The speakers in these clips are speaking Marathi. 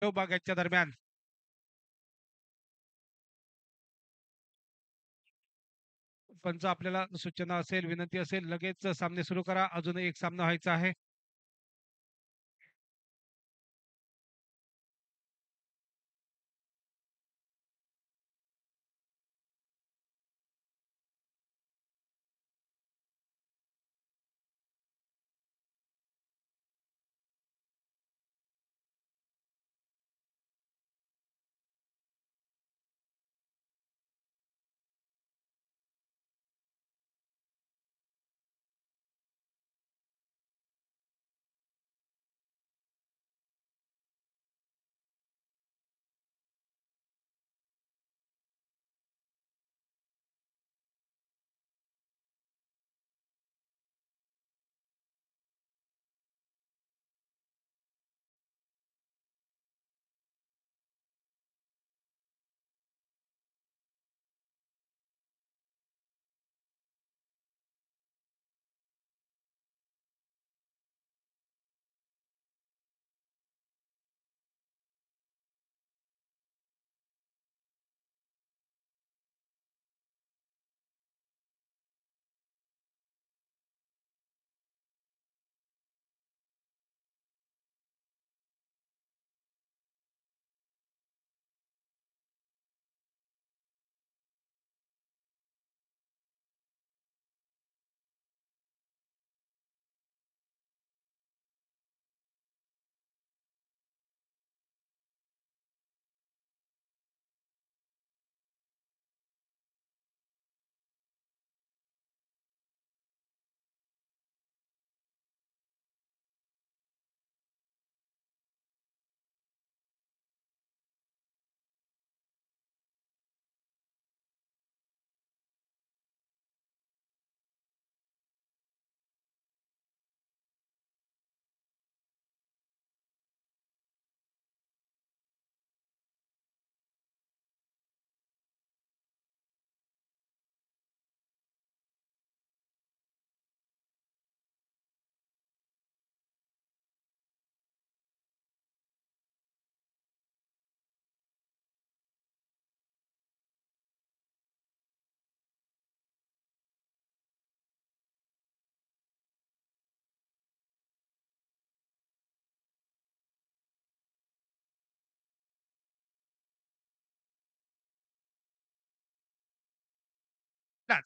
बागायतच्या दरम्यान पंच आपल्याला सूचना असेल, विनंती असेल, लगेच सामने सुरू करा. अजून एक सामना व्हायचा आहे.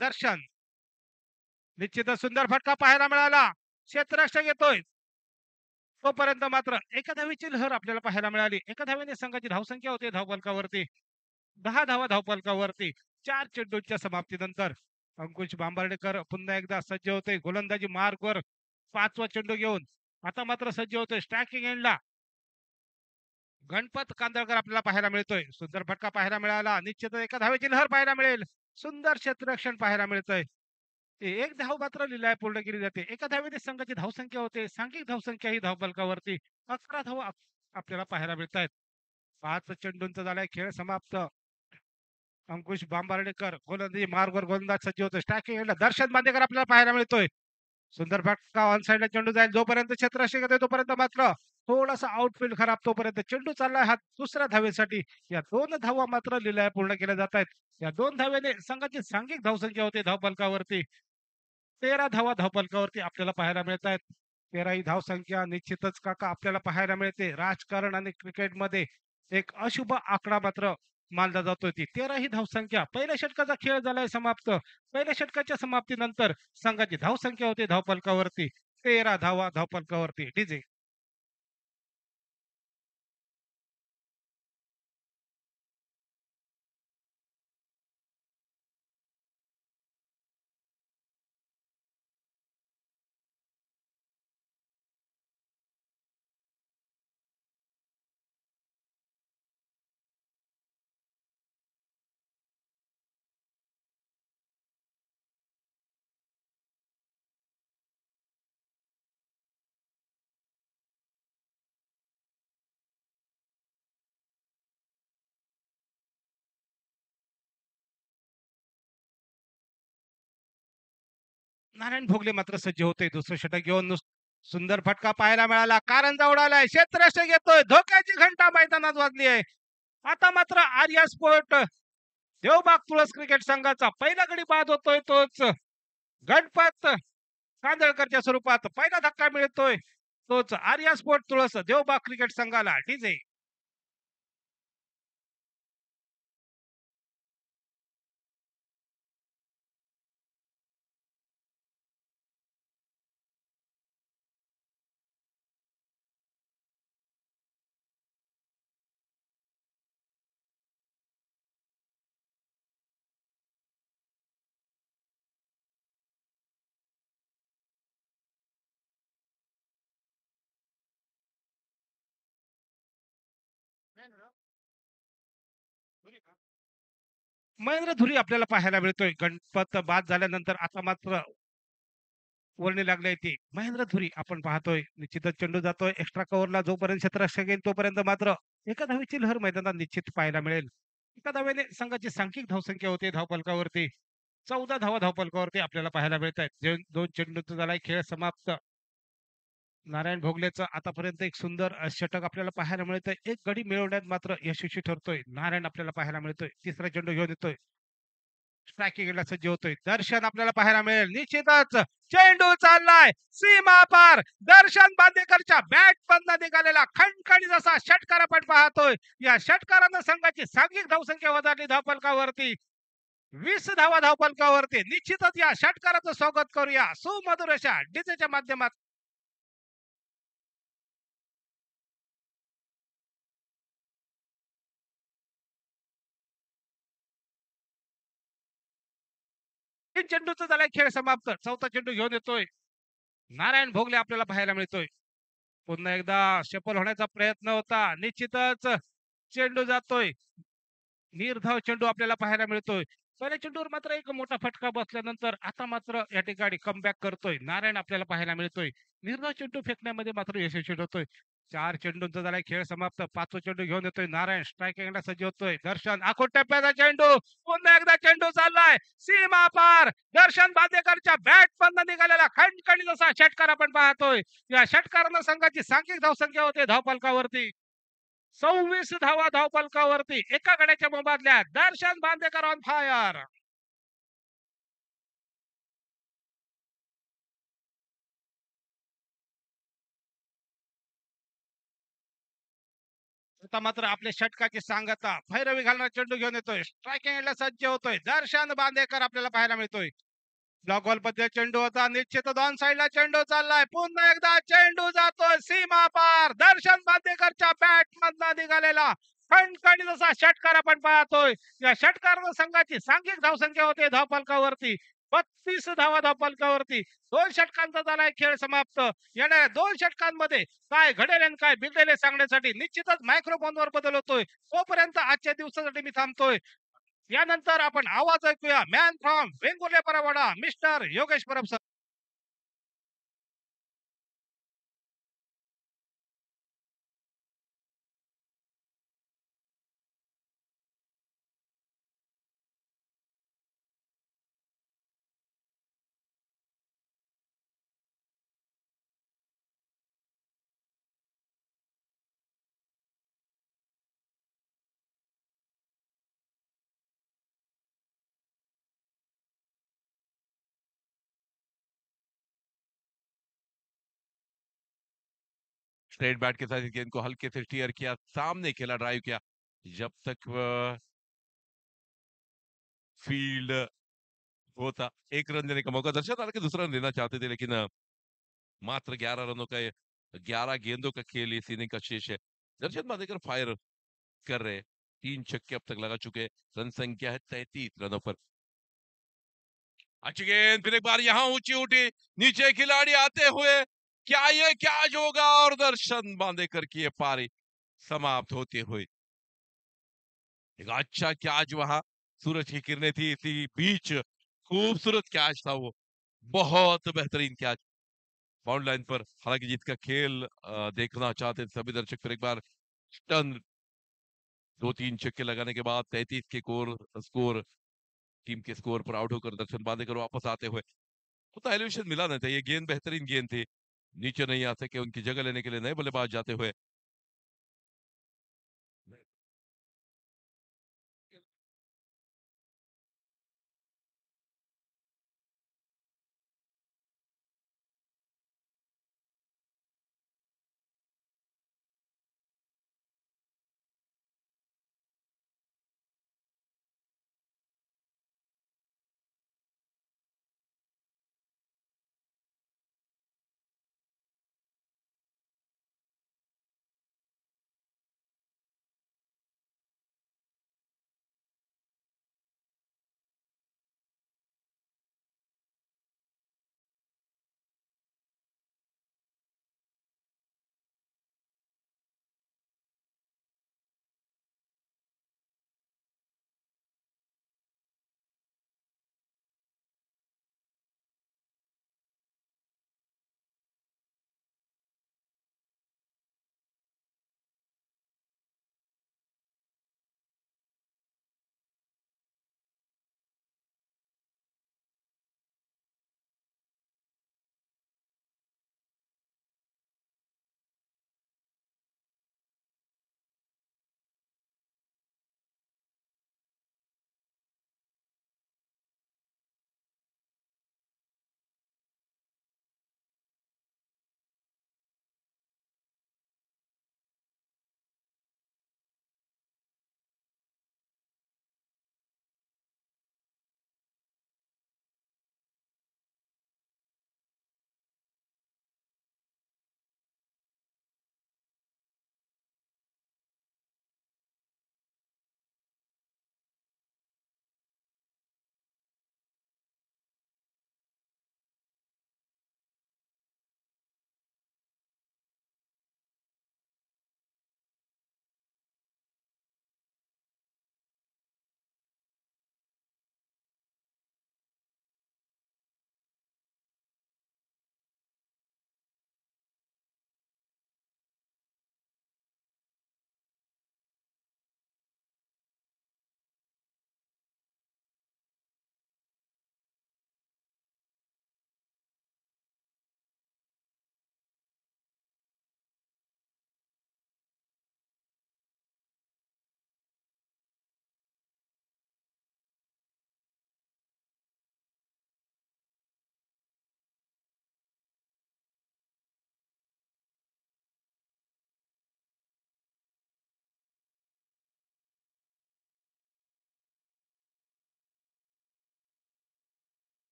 दर्शन निश्चितच सुंदर फटका पाहायला मिळाला. क्षेत्ररक्षक येतोय. तोपर्यंत मात्र एका धावेची लहर आपल्याला पाहायला मिळाली. एका धावेने संघाची धावसंख्या होते धावफलकावरती 10 धावा धावफलकावरती 4 चेंडूंच्या समाप्तीनंतर अंकुश बांबर्डेकर पुन्हा एकदा सज्ज होते गोलंदाजी मार्कवर 5वा चेंडू घेऊन. आता मात्र सज्ज होतोय स्ट्रायकिंग एंडला गणपत कांदळकर आपल्याला पाहायला मिळतोय. सुंदर फटका पाहायला मिळाला. निश्चितच एका धावेची लहर पाहायला मिळेल. सुंदर क्षेत्ररक्षण पाहायला मिळतंय. एक धाव मात्र लिलाय पूर्ण केली जाते. एका धावेने संघाची धावसंख्या होते. सांघिक धावसंख्या ही धावफलकावरती 11 धावा आपल्याला पाहायला मिळतायत. 5 चेंडूंचा झालाय खेळ समाप्त. अंकुश बांबार्डेकर गोलंदाजी मार्गवर गोलंदाज सज्ज होतो. स्ट्रायकिंग दर्शन बांदेकर आपल्याला पाहायला मिळतोय. सुंदर फटका ऑन साइडला चेंडू जाईल. जोपर्यंत क्षेत्ररक्षक येतोय तोपर्यंत मात्र थोडासा आउटफील्ड खराब. तोपर्यंत चेंडू चाललाय हा दुसऱ्या धावेसाठी. या 2 धावा मात्र लिलाय पूर्ण केल्या जात आहेत. या 2 धावेने संघाची सांघिक धावसंख्या होते धावफलकावरती 13 धावा धावफलकावरती आपल्याला पाहायला मिळत आहेत. 13 ही धावसंख्या निश्चितच काका आपल्याला पाहायला मिळते. राजकारण आणि क्रिकेटमध्ये एक अशुभ आकडा मात्र मानला जातोय. ती 13 ही धावसंख्या पहिल्या षटकाचा खेळ झालाय समाप्त. पहिल्या षटकाच्या समाप्तीनंतर संघाची धावसंख्या होते धावफलकावरती 13 धावा धावफलकावरती. डीजे नारायण भोगले मात्र सज्ज होते दुसरं षटक घेऊन. सुंदर फटका पाहायला मिळाला. कारंजा उडालाय. क्षेत्ररक्षक येतोय. धोक्याची घंटा मैदानात वाजली आहे. आता मात्र आर्या स्पोर्ट देवबाग तुळस क्रिकेट संघाचा पहिला गडी बाद होतोय तोच गणपत कांदळकरच्या स्वरूपात पहिला धक्का मिळतोय तोच आर्या स्पोर्ट तुळस देवबाग क्रिकेट संघाला. डीजे महेंद्र धुरी आपल्याला पाहायला मिळतोय. गणपत बाद झाल्यानंतर आता मात्र वर्णी लागले ती महेंद्र धुरी आपण पाहतोय. निश्चितच चेंडू जातोय एक्स्ट्रा कव्हरला. जोपर्यंत क्षेत्ररक्षक येईल तोपर्यंत मात्र एका धावेची लहर मैदानात निश्चित पाहायला मिळेल. एका धावेने संघाची सांख्यिक धावसंख्या होते धावफलकावरती. 14 धावा धावफलकावरती आपल्याला पाहायला मिळत आहेत. दोन चेंडूचा झालाय खेळ समाप्त. नारायण भोगलेचं आतापर्यंत एक सुंदर षटक आपल्याला पाहायला मिळतंय. एक गडी मिळवण्यात मात्र यशस्वी ठरतोय नारायण आपल्याला पाहायला मिळतोय. तिसरा चेंडू घेऊन येतोय. स्ट्रायकिंगला सज्ज होतोय. दर्शन आपल्याला पाहायला मिळेल. निश्चितच चेंडू चाललाय सीमा पार. दर्शन बांदेकरच्या बॅट मधनं निघालेला खणखणीत असा षटकार आपण पाहतोय. या षटकारानं संघाची सांघिक धावसंख्या वधारली धावफलकावरती. 20 धावा धावफलकावरती. निश्चितच या षटकाराचं स्वागत करूया सुमधुर अशा डीजेच्या माध्यमात. तीन चेंडूचा झालाय खेळ समाप्त. चौथा चेंडू घेऊन येतोय नारायण भोगले आपल्याला पाहायला मिळतोय. पुन्हा एकदा सफल होण्याचा प्रयत्न होता. निश्चितच चेंडू जातोय. निर्धाव चेंडू आपल्याला पाहायला मिळतोय. पहिल्या चेंडूवर मात्र एक मोठा फटका बसल्यानंतर आता मात्र या ठिकाणी कमबॅक करतोय नारायण आपल्याला पाहायला मिळतोय. निर्धाव चेंडू फेकण्यामध्ये मात्र यशस्वी होतोय. 4 चेंडूंचा झालाय खेळ समाप्त. 5वा चेंडू घेऊन येतोय नारायण. स्ट्रायकिंगला सज्ज होतोय. दर्शन आखूड टप्प्याचा चेंडू. पुन्हा एकदा चेंडू चाललाय सीमा पार. दर्शन बांदेकरच्या बॅट मधनं निघालेला खणखणीत असा षटकार आपण पाहतोय. या षटकारानं संघाची सांघिक धावसंख्या होते धावफलकावरती 26 धावा धावफलकावरती. एका गड्याच्या मोबादल्यात दर्शन बांदेकर ऑन फायर. आता मात्र आपल्या षटकाची सांगता भैरवी घालणारा चेंडू घेऊन येतोय. स्ट्रायकिंगला सज्ज होतोय दर्शन बांदेकर आपल्याला पाहायला मिळतोय. ब्लॉक बॉल पद्धती चेंडू होता. निश्चित दोन साईडला चेंडू चाललाय. पुन्हा एकदा चेंडू जातोय सीमा पार. दर्शन बांदेकरच्या बॅट मधनं निघालेला खणखणीत असा षटकार आपण पाहतोय. या षटकारानं संघाची सांघिक धावसंख्या होते धावफलकावरती 32 धावा धावफलकावरती. 2 षटकांचा झालाय खेळ समाप्त. येणाऱ्या 2 षटकांमध्ये काय घडेल आणि काय बिघडेल सांगण्यासाठी निश्चितच मायक्रोफोनवर बदल होतोय. तोपर्यंत आजच्या दिवसासाठी मी थांबतोय. यानंतर आपण आवाज ऐकूया man from Vengurle Parwada mister Yogesh Parab sir. Straight bat के साथ इस गेंद को हल्के से स्टीयर किया, सामने खेला, ड्राइव किया। जब तक फील्ड होता, एक रन देने का मौका दर्शन हालांकि दूसरा रन देना चाहते थे, लेकिन मात्र 11 रनों का 11 गेंदों का खेल इस इनिंग का शेष है। दर्शन बांदेकर फायर कर रहे, 3 छक्के अब तक लगा चुके। रन संख्या है 33 रनों पर। अच्छी गेंद, फिर एक बार यहाँ ऊंची उठी, नीचे खिलाड़ी आते हुए, क्या ये कैच होगा? और दर्शन बांदेकर की ये पारी समाप्त होते हुए एक अच्छा कैच वहां, सूरज की किरणें थी इसी बीच, खूबसूरत कैच था वो, बहुत बेहतरीन कैच बाउंड लाइन पर। हालांकि जिसका खेल देखना चाहते थे सभी दर्शक, फिर एक बार टर्न 2-3 छक्के लगाने के बाद 33 के स्कोर टीम के स्कोर पर आउट होकर दर्शन बांदेकर वापस आते हुए, तो एलिवेशन मिला ना था। ये गेंद बेहतरीन गेंद थी, नीचे नहीं आ सके, उनकी जगह लेने के लिए नए बल्लेबाज जाते हुए।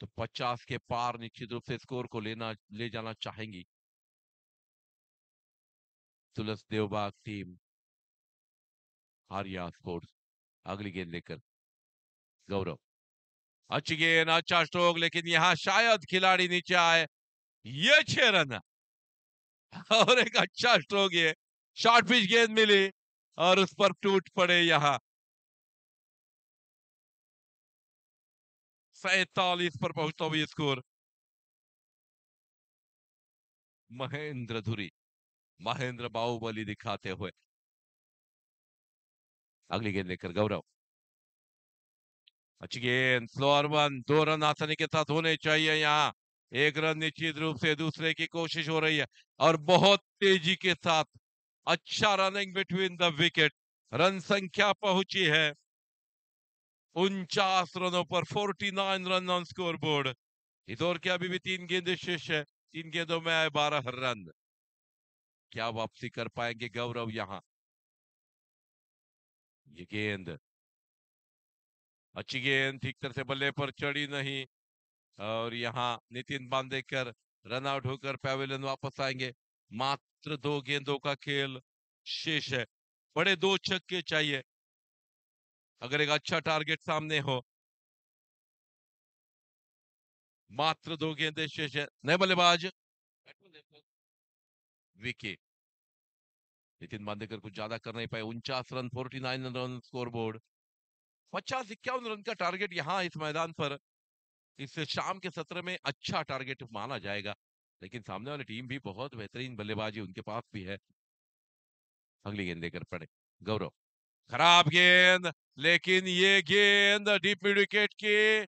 तो 50 के पार निश्चित रूप से स्कोर को ले जाना चाहेंगी तुलस देवबाग टीम आर्या स्पोर्ट्स। अगली गेंद लेकर गौरव, अच्छी गेंद, अच्छा स्ट्रोक, लेकिन यहाँ शायद खिलाड़ी नीचे आए। ये 6 रन और एक अच्छा स्ट्रोक, ये शॉर्ट पिच गेंद मिली और उस पर टूट पड़े। यहाँ 47 पर पहुंचता हुआ स्कोर। महेंद्र धुरी, महेंद्र बाहुबली दिखाते हुए। अगली गेंद लेकर गौरव, अच्छी गेंद, स्लोअर वन, 2 रन आसानी के साथ होने चाहिए। यहाँ 1 रन निश्चित रूप से दूसरे की कोशिश हो रही है और बहुत तेजी के साथ अच्छा running between the wicket. Run संख्या पहुंची है 49 रनों पर, 49 रन ऑन स्कोर बोर्ड। इस ओवर के अभी भी 3 गेंदें शेष है। 3 गेंदों में आए 12 रन। क्या वापसी कर पाएंगे गौरव यहाँ? ये गेंद, अच्छी गेंद, ठीक तरह से बल्ले पर चढ़ी नहीं। और यहाँ नितिन बांदेकर रन आउट होकर पैवेलियन वापस आएंगे। मात्र 2 गेंदों का खेल शेष है। बड़े 2 छक्के चाहिए अगर एक अच्छा टारगेट सामने हो। मात्र 2 गेंदें शेष है। नए बल्लेबाज विकेट। नितिन बांदेकर कुछ ज्यादा कर नहीं पाए। 49 run, 49 run score board. 50-51 run का टारगेट यहाँ इस मैदान पर इस शाम के सत्र में अच्छा टारगेट माना जाएगा। लेकिन सामने वाली टीम भी बहुत बेहतरीन बल्लेबाजी उनके पास भी है। अगली गेंद लेकर पड़े गौरव। खराब गेंद, लेकिन ये गेंद डीप मिड विकेट की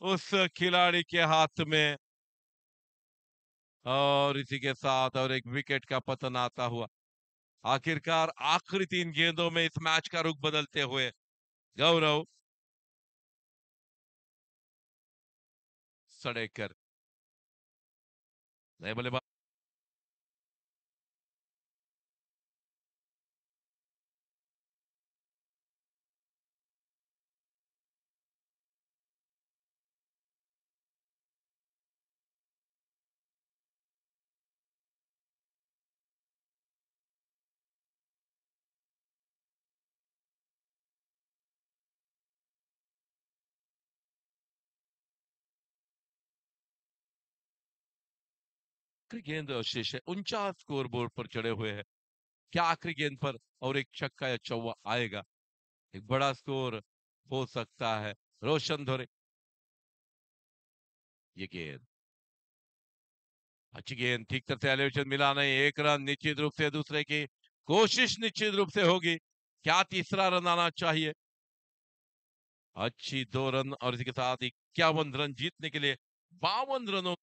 उस खिलाड़ी के हाथ में, और इसी के साथ और एक विकेट का पतन आता हुआ। आखिरकार आखिरी 3 गेंदों में इस मैच का रुख बदलते हुए गौरव सड़ेकर। नए बल्लेबाज आखिरी गेंद शेष है। 49 स्कोर बोर्ड पर चढ़े हुए हैं। क्या आखिरी गेंद पर और एक छक्का या चौवा आएगा? एक बड़ा स्कोर हो सकता है। रोशन धोरे। ये गेंद, अच्छी गेंद, ठीक तरह से एलिवेशन मिला नहीं। 1 रन निश्चित रूप से दूसरे की कोशिश निश्चित रूप से होगी। क्या तीसरा रन आना चाहिए? अच्छी 2 रन और इसके साथ 51 रन जीतने के लिए 52 रनों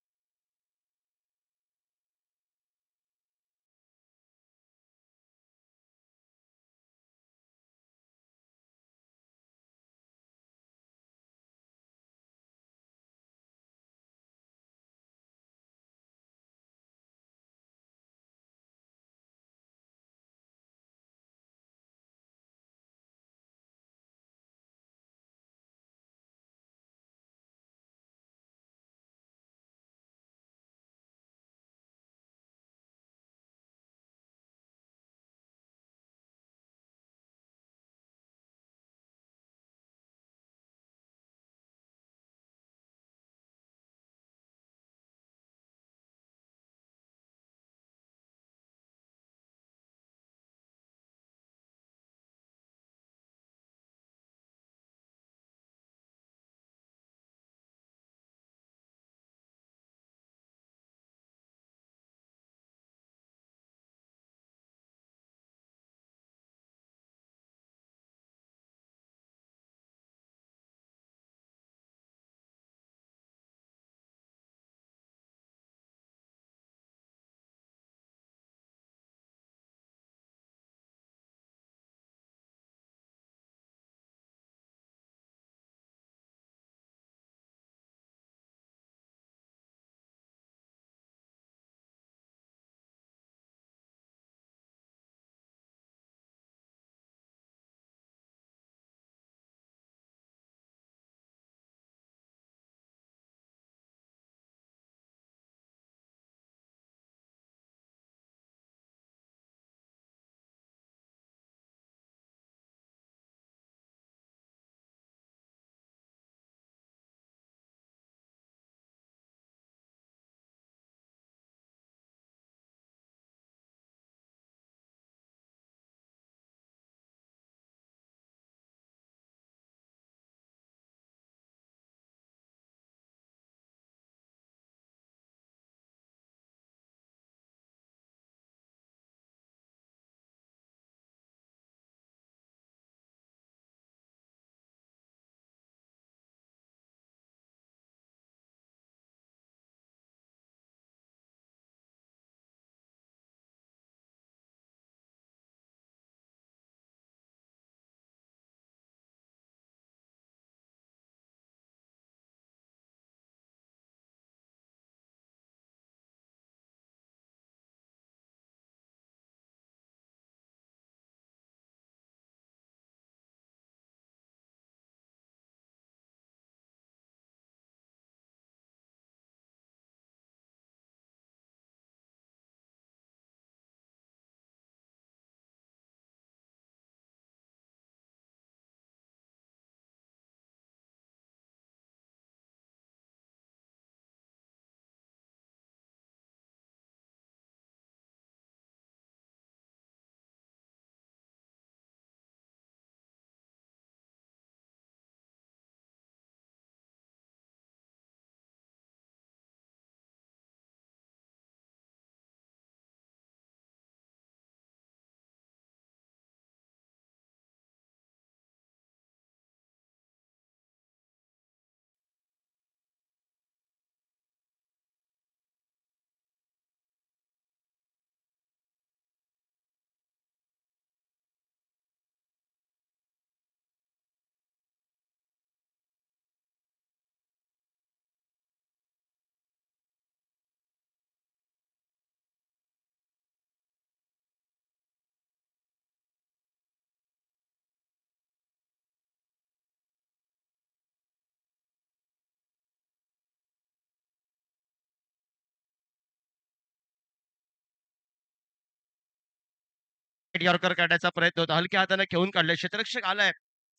परफेक्ट यॉर्कर काढण्याचा प्रयत्न होता. हलक्या हाताने खेळून काढले. क्षेत्ररक्षक आलाय.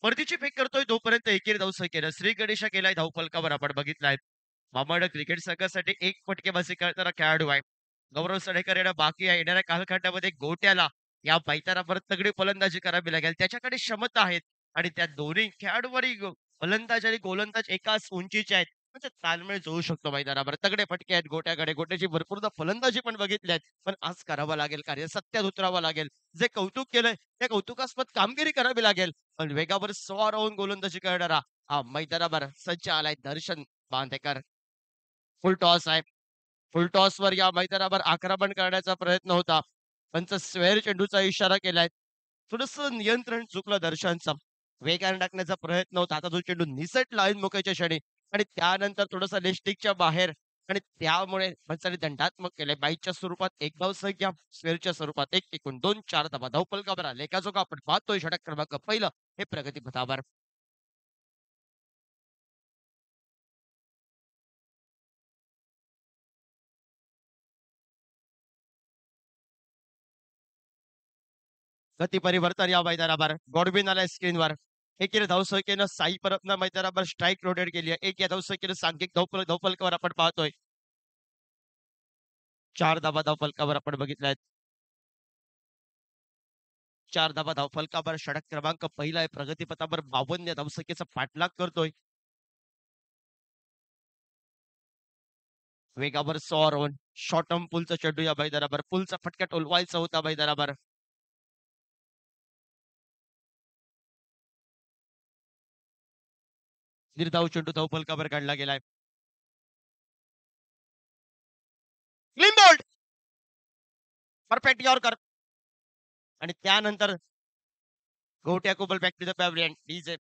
परतीची फेक करतोय तोपर्यंत एकेरी धावसंख्येनं श्री गणेशा केलाय धावफलकावर आपण बघितलाय. मामाड क्रिकेट संघासाठी एक फटकेबाजी करणारा खेळाडू आहे. गौरव सडेकर येणं बाकी आहे. येणाऱ्या कालखंडामध्ये गोट्याला या मैदानावर तगडी फलंदाजी करावी लागेल. त्याच्याकडे क्षमता आहेत आणि त्या दोन्ही खेळाडूवरही फलंदाज आणि गोलंदाज एकाच उंचीचे आहेत. म्हणजे ताळमेळ जुळू शकतो मैदानावर. तगडे फटके आहेत गोट्याकडे. गोट्याची भरपूरदा फलंदाजी पण बघितली आहेत. पण आज करावं लागेल कार्य. सत्यात उतरावं लागेल. जे कौतुक केलंय त्या कौतुकास्पद कामगिरी करावी लागेल. पण वेगावर स्वार होऊन गोलंदाजी करणारा हा मैदानावर सज्ज आलाय दर्शन बांदेकर. फुल टॉस आहे. फुल टॉसवर या मैदानावर आक्रमण करण्याचा प्रयत्न होता. पंच स्क्वेअर चेंडूचा इशारा केलाय. थोडंसं नियंत्रण चुकलं दर्शनचं. वेगाने टाकण्याचा प्रयत्न होता. आता तो चेंडू निसटला ऐनमुखाच्या क्षणी आणि त्यानंतर थोडासा लेस्टिकच्या बाहेर आणि त्यामुळे पंचांनी दंडात्मक केले. बाईच्या स्वरूपात एक धावसंख्या, स्क्वेअरच्या स्वरूपात 1 एकूण 2 4 धावा. धावफलकावर आले. एकाजोगा आपण पाहतोय षटक क्रमांक पहिलं हे प्रगतीपथावर. गती परिवर्तन या मैदानावर. गॉडविन आलाय स्क्रीनवर. एकेरी धावसंख्येनं साई परतनं मैदानावर स्ट्राईक रोटेट केली आहे. एक या धावसंख्येनं सांघिक धावफलकावर आपण पाहतोय. 4 धावा धावफलकावर आपण बघितल्यात. 4 धावा धावफलकावर षटक क्रमांक पहिला आहे. प्रगतीपथावर 52 धावसंख्येचा पाठलाग करतोय. वेगावर सॉर होऊन शॉर्ट टर्म पुलचा चेंडू या मैदानावर. पुलचा फटका टोलवायचा होता मैदानावर. निर्धाव चेंडू धावफलकावर काढला गेलाय. Clean bowled. परफेक्ट यॉर्कर आणि त्यानंतर Gotya Kubal back to the pavilion. DJ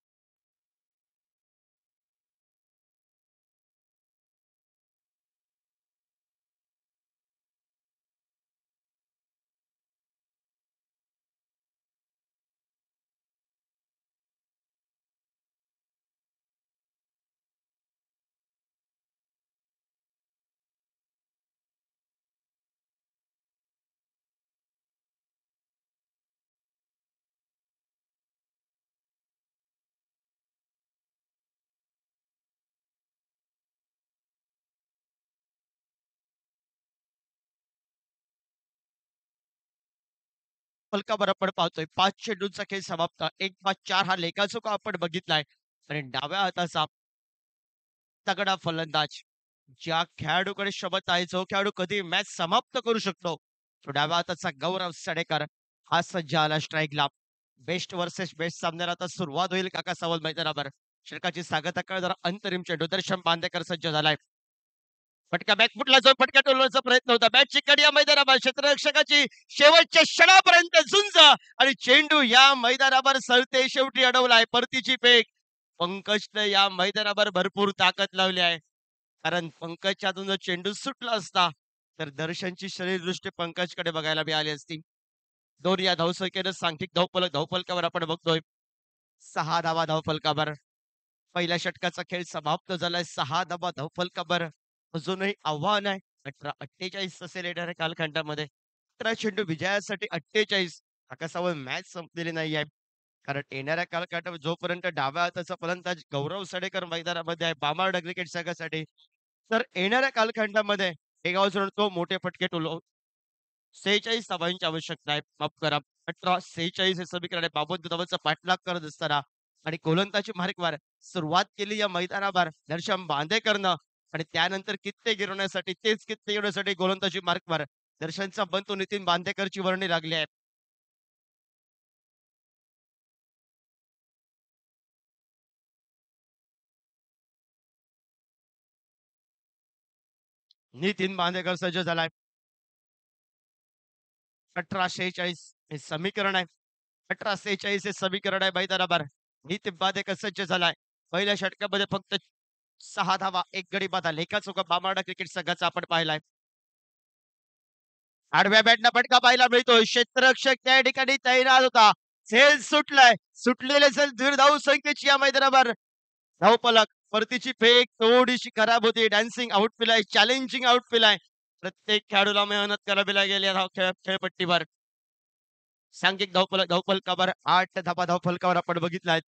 फलकावर आपण पाहतोय 5 चेंडूंचा खेळ समाप्त. 1-5-4 हा लेखाजोखा आपण बघितलाय आणि डाव्या हाताचा तगडा फलंदाज ज्या खेळाडूकडे क्षमता आहे जो खेळाडू कधी मॅच समाप्त करू शकतो तो डाव्या हाताचा गौरव सडेकर हा सज्ज आला स्ट्राईकला. बेस्ट वर्सेस बेस्ट सामन्याला आता सुरुवात होईल काका सावल मैदानावर. षटकाची सांगता कळ जरा अंतरिम चेंडू दर्शन बांदेकर सज्ज झालाय. फटका बॅकफुटला जो फटका टोलवायचा प्रयत्न होता. बॅटची कडी या मैदानावर क्षेत्ररक्षकाची शेवटच्या क्षणापर्यंत झुंज आणि चेंडू या मैदानावर सरते शेवटी अडवलाय. परतीची फेक. पंकजने या मैदानावर भरपूर ताकद लावली आहे. कारण पंकजच्या हातून जर चेंडू सुटला असता तर दर्शनची शरीरदृष्टी पंकजकडे बघायला मिळाली असती. 2 या धावसंख्येनं सांघिक धावफलकावर आपण बघतोय. 6 धावा धावफलकावर. पहिल्या षटकाचा खेळ समाप्त झालाय. 6 धावा धावफलकावर. अजूनही आव्हान आहे. 18-48 असेल येणाऱ्या कालखंडामध्ये. 17 चेंडू विजयासाठी 48. आकाशावर मॅच संपलेली नाही आहे. कारण येणाऱ्या कालखंडात जोपर्यंत डाव्या हाताचा फलंदाज गौरव सडेकर मैदानामध्ये आहे बामार्ड क्रिकेट संघासाठी तर येणाऱ्या कालखंडामध्ये एका सोडून तो मोठे फटके टोलो 46 धावांची आवश्यकता आहे. माफ करा 18-46 हे समीकरण आहे. 52 धावांचा पाठलाग करत असताना आणि गोलंदाजी मार्गवर सुरुवात केली या मैदानावर दर्शन बांदेकरनं आणि त्यानंतर कित्ते गिरवण्यासाठी तेच कित्ते गिरवण्यासाठी गोलंदाजी मार्गवर दर्शनचा बंधू नितीन बांदेकरची वर्णी लागली आहे. नितीन बांदेकर सज्ज झालाय. 18-46 हे समीकरण आहे. 18-46 हे समीकरण आहे मैदानावर. नितीन बांदेकर सज्ज झालाय. पहिल्या षटकामध्ये फक्त 6 धावा, 1 गडी बाद लेखाचोखा बामाडा क्रिकेट संघाचा आपण पाहिलाय. आडव्या बॅटला फटका पाहायला मिळतोय. क्षेत्ररक्षक त्या ठिकाणी तैनात होता. झेल सुटलाय. सुटलेले झेल दीड धाव संख्येची या मैदानावर धावफलक. परतीची फेक थोडीशी खराब होती. डान्सिंग आउटफिल आहे. चॅलेंजिंग आउटफिल आहे. प्रत्येक खेळाडूला मेहनत करावी लागेल या खेळपट्टीवर. सांघिक धावफलकावर 8 धावा धावफलकावर आपण बघितलाय.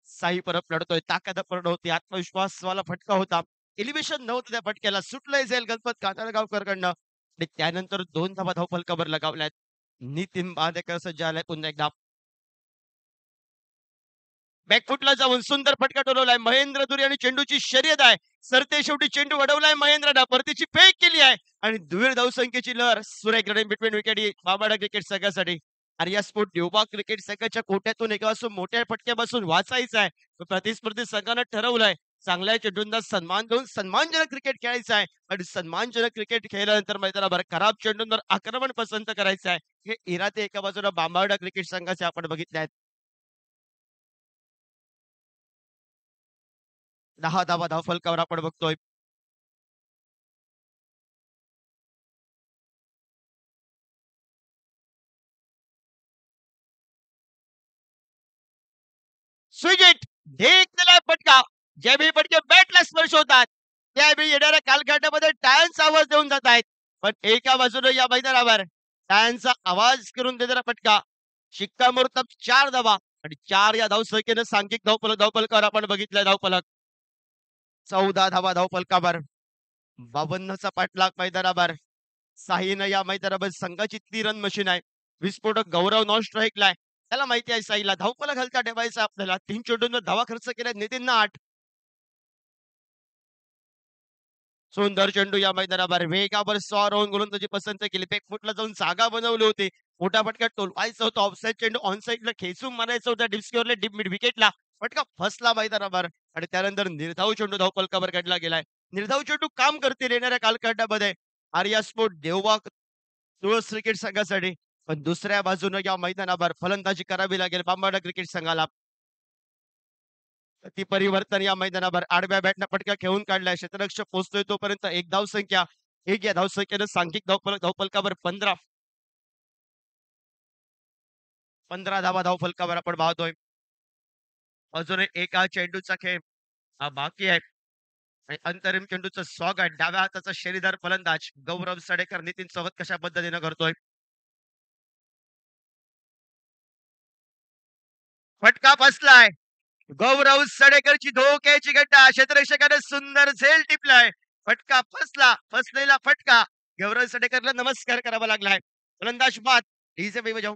साई परत लढतोय. ताकदपूर्ण होती. आत्मविश्वासवाला फटका होता. एलिव्हेशन नव्हतं त्या फटक्याला. सुटलंय झेल गणपत कातळगावकरकडनं आणि त्यानंतर 2 धावा धावफलकावर लगावल्यात. नितीन बांदेकर सज्ज झालाय पुन्हा एकदा. बॅकफुटला जाऊन सुंदर फटका टोलवलाय. महेंद्र दुरी आणि चेंडूची शर्यत आहे. सरते शेवटी चेंडू अडवलाय महेंद्रनं. परतीची फेक केली आहे आणि दुहेरी धावसंख्येची लहर सुरेख रनिंग बिटवीन विकेट बाबाडा क्रिकेट संघासाठी. आर्या स्पोर्ट देवबाग क्रिकेट संघाच्या कोट्यातून एका असं मोठ्या फटक्यापासून वाचायचं आहे. प्रतिस्पर्धी संघानं ठरवलंय चांगल्या चेंडूंना सन्मान देऊन सन्मानजनक क्रिकेट खेळायचं आहे आणि सन्मानजनक क्रिकेट खेळल्यानंतर मैदानावर खराब चेंडूंवर आक्रमण पसंत करायचं आहे. हे इरादे एका बाजूला बांबावडा क्रिकेट संघाचे आपण बघितले आहेत. 10 धावा धावफलकावर आपण बघतोय. स्विजिट ढेक दिलाय फटका. ज्यावेळी फटके बॅटला स्पर्श होतात त्यावेळी येणाऱ्या कालखंडामध्ये टाळ्यांचा आवाज देऊन जात आहेत. पण एका बाजूने या मैदानावर टाळ्यांचा आवाज करून देणारा फटका. शिक्कामोर्तब 4 धावा आणि 4 या धावसंख्येनं सांघिक धावफलकावर आपण बघितलं धावफलक. 14 धावा धावफलकावर 52चा पाठलाग मैदानावर. साईनं या मैदानावर संघाची ती रन मशीन आहे. विस्फोटक गौरव नॉन स्ट्राईकला. त्याला माहिती आहे साईला धावफलक हलका ठेवायचा आपल्याला. 3 चेंडूंवर धावा खर्च केल्या नितीननं 8. सुंदर चेंडू या मैदानावर वेगावर स्वार होऊन गोलंदाजी पसंत केली. फुटला जाऊन जागा बनवली होती. मोठा फटका टोलवायचा होता. ऑफसाईड चेंडू ऑन साईडला खेचून मारायचा होता. डिस्कवरला डीप मिड विकेटला फटका फसला मैदानावर आणि त्यानंतर निर्धाव चेंडू धावफलकावर काढला गेलाय. निर्धाव चेंडू काम करतील येणाऱ्या कालखंडामध्ये आर्या स्पोर्ट देवबाग तुळस क्रिकेट संघासाठी. पण दुसऱ्या बाजूने या मैदानावर फलंदाजी करावी लागेल बांबाडा क्रिकेट संघाला. ती परिवर्तन या मैदानावर आडव्या बॅटनं फटका खेळून काढलाय. क्षेत्ररक्षक पोहोचतोय तोपर्यंत एक धावसंख्या. एक या धावसंख्येनं सांघिक धावफलकावर 15 धावा धावफलकावर आपण पाहतोय. अजून एका चेंडूचा खेळ हा बाकी आहे आणि अंतरिम चेंडूचं स्वागत डाव्या हाताचा शरीरदार फलंदाज गौरव सडेकर नितीन सोबत कशा पद्धतीनं करतोय. फटका फसलाय. गौरव सडेकरची धोक्याची गड्डा. क्षेत्ररक्षकाने सुंदर झेल टिपलाय. फटका फसला. फसलेला फटका गौरव सडेकरला नमस्कार करावा लागलाय. फलंदाज बाद. डीजे बजाव.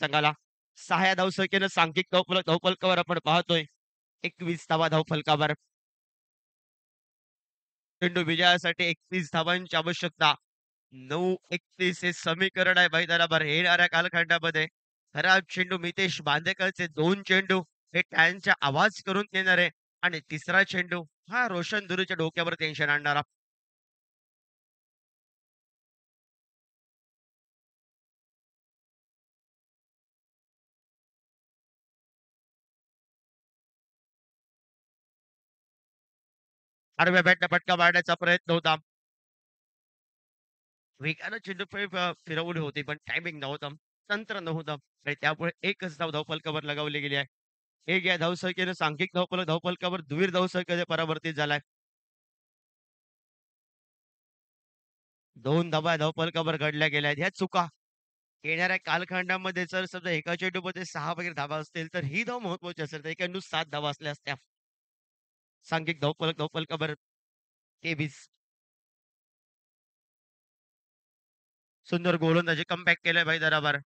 संघाला 6 धावसंख्येनं सांघिक धावफलकावर आपण पाहतोय 21 धावा धावफलकावर. चेंडू विजयासाठी 31 धावांची आवश्यकता. 9-31 हे समीकरण आहे मैदानावर. येणाऱ्या कालखंडामध्ये खराब चेंडू मितेश बांदेकरचे 2 चेंडू हे टॅनच्या आवाज करून देणार आहे आणि तिसरा चेंडू हा रोशन दुरीच्या डोक्यावर टेन्शन आणणारा. आडव्या बॅटने फटका मारण्याचा प्रयत्न होता. वेगानं चेंडू फिरवली होती पण टायमिंग नव्हतं, तंत्र नव्हतं आणि त्यामुळे एकच धाव धावफलकावर लगावली गेली आहे. एक या धावसंख्येनं सांघिक धावफलकावर दुहेरी धावसंख्येने परावर्तित झालाय. 2 धावा धावफलकावर घडल्या गेल्या आहेत. ह्या चुका येणाऱ्या कालखंडामध्ये जर समजा एका चेंडूमध्ये 6 वगैरे धावा असतील तर ही धाव महत्वाची असेल तर एका चेंडूत 7 धावा असल्या असत्या. सांघिक धावफलकावर 23. सुंदर गोलंदाजी कमबॅक केलाय मैदानावर.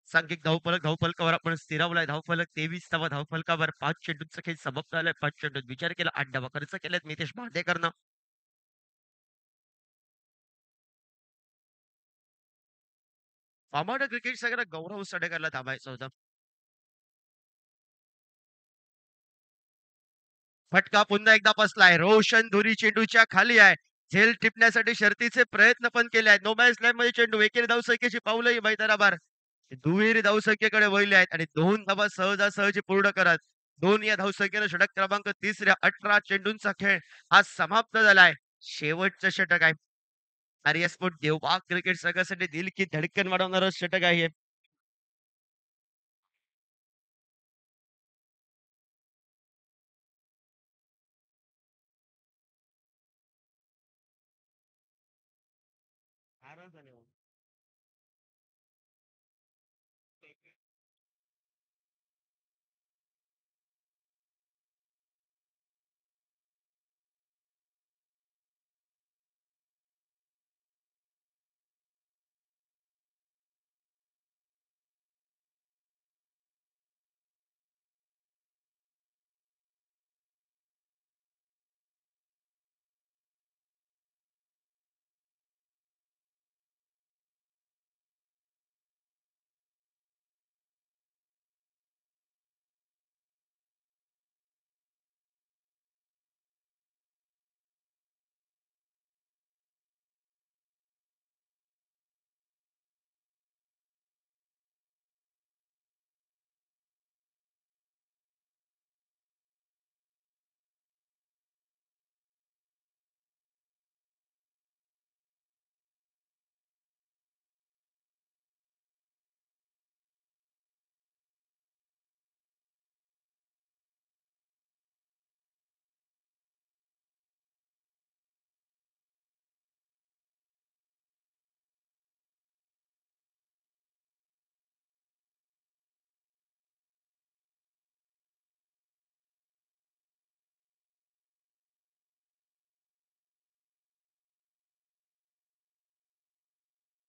सांघिक धावफलकावर आपण स्थिरावलाय. धावफलक 23 धावा धावफलकावर 5 चेंडूंचा खेळ समाप्त झालाय. 5 चेंडूत विचार केला 8 धावा खर्च केल्यात नितेश बांदेकरनं. आम्हाला क्रिकेट संघाला गौरव सडेकरला थांबायचं होतं. फटका पुन्हा एकदा बसलाय. रोशन धुरी चेंडूच्या खाली आहे. झेल टिपण्यासाठी शर्तीचे प्रयत्न पण केले आहेत. नो मॅच लाईन मध्ये चेंडू एकेरी धावसंख्येची पावलंही मैदानावर दुहेरी धावसंख्येकडे वळले आहेत आणि 2 धावा सहजासहजी पूर्ण करत 2 या धावसंख्येनं षटक क्रमांक 3 18 चेंडूंचा खेळ हा समाप्त झालाय. शेवटचं षटक आहे. आर्या स्पोर्ट देवबाग क्रिकेट संघासाठी दिल की धडकन वाढवणारं षटक आहे हे.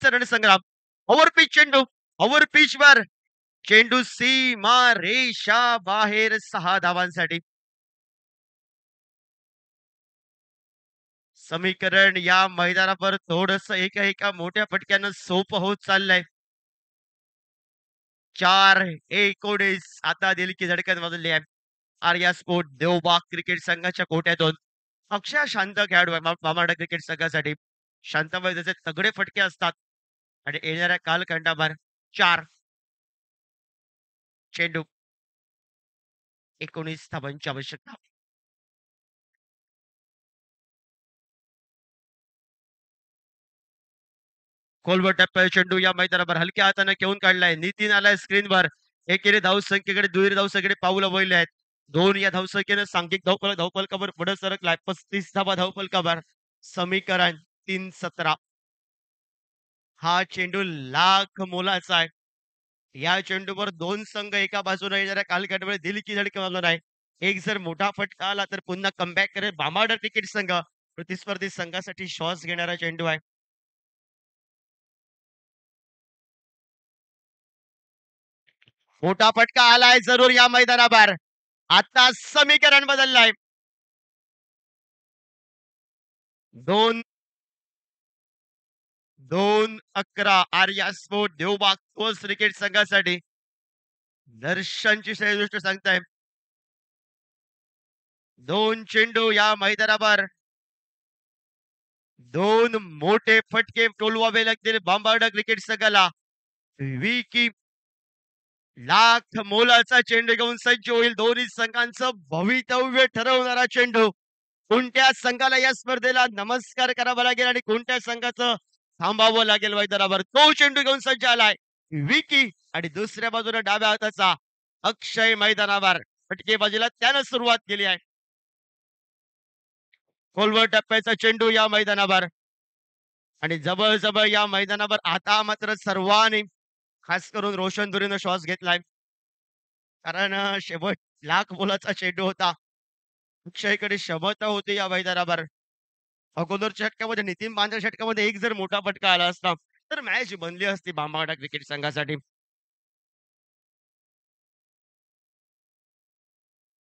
रणसंग्राम ओव्हर पिच चेंडू ओव्हर पिच वर चेंडू सीमा रेषा बाहेर 6 धावांसाठी. समीकरण या मैदानावर थोडस एका मोठ्या फटक्यानं सोपं होत चाललंय. 4-19 आता दिल की धडकन वाजली आहे. आर्या स्पोर्ट देवबाग क्रिकेट संघाच्या कोट्यातून अक्षय शांत खेळाडू आहे मामाडा क्रिकेट संघासाठी. शांताबाई त्याचे तगडे फटके असतात आणि येणाऱ्या कालखंडावर 4 चेंडू 19 धावांची आवश्यकता. खोलवर टप्प्यावर चेंडू या मैदानावर हलक्या हाताने घेऊन काढलाय. नितीन आलाय स्क्रीनवर. एकेरी धावसंख्येकडे दुहेरी धावसंख्येकडे पाऊलं वळले आहेत. 2 या धावसंख्येनं सांघिक धावफलकावर पुढे सरकलाय. 35 धावा धावफलकावर. समीकरण 3-17. हा चेंडू लाख मोलाचा आहे. या चेंडूवर 2 संघ एका बाजूने येणाऱ्या कालखंडामध्ये दिल की धडकन आहे. एक जर मोठा फटका आला तर पुन्हा कमबॅक करेल भामाडा क्रिकेट संघ. प्रतिस्पर्धी संघासाठी श्वास घेणारा चेंडू आहे. मोठा फटका आलाय जरूर या मैदानावर. आता समीकरण बदललाय. 2-11 Arya sport Devbag sports cricket संघासाठी दर्शनची श्रेयदृष्टी सांगताय. 2 चेंडू या मैदानावर 2 मोठे फटके टोलवावे लागतील बांबाडा क्रिकेट संघाला. विकी लाख मोलाचा चेंडू घेऊन सज्ज होईल. दोन्ही संघांचं भवितव्य ठरवणारा चेंडू. कोणत्या संघाला या स्पर्धेला नमस्कार करावा लागेल आणि कोणत्या संघाचं थांबावं लागेल मैदानावर. तो चेंडू घेऊन सज्ज आलाय विकी आणि दुसऱ्या बाजूला डाव्या हाताचा अक्षय मैदानावर. फटकेबाजीला त्यानं सुरुवात केली आहे. खोलवर टप्प्याचा चेंडू या मैदानावर आणि जवळ या मैदानावर आता मात्र सर्वांनी खास करून रोशन धुरीनं श्वास घेतलाय. कारण शेवट लाख मोलाचा चेंडू होता. अक्षयकडे क्षमता होती या मैदानावर. अगोदरच्या षटकामध्ये नितीन बांद्रा षटकामध्ये एक जर मोठा फटका आला असता तर मॅच बनली असती बांबाडा क्रिकेट संघासाठी.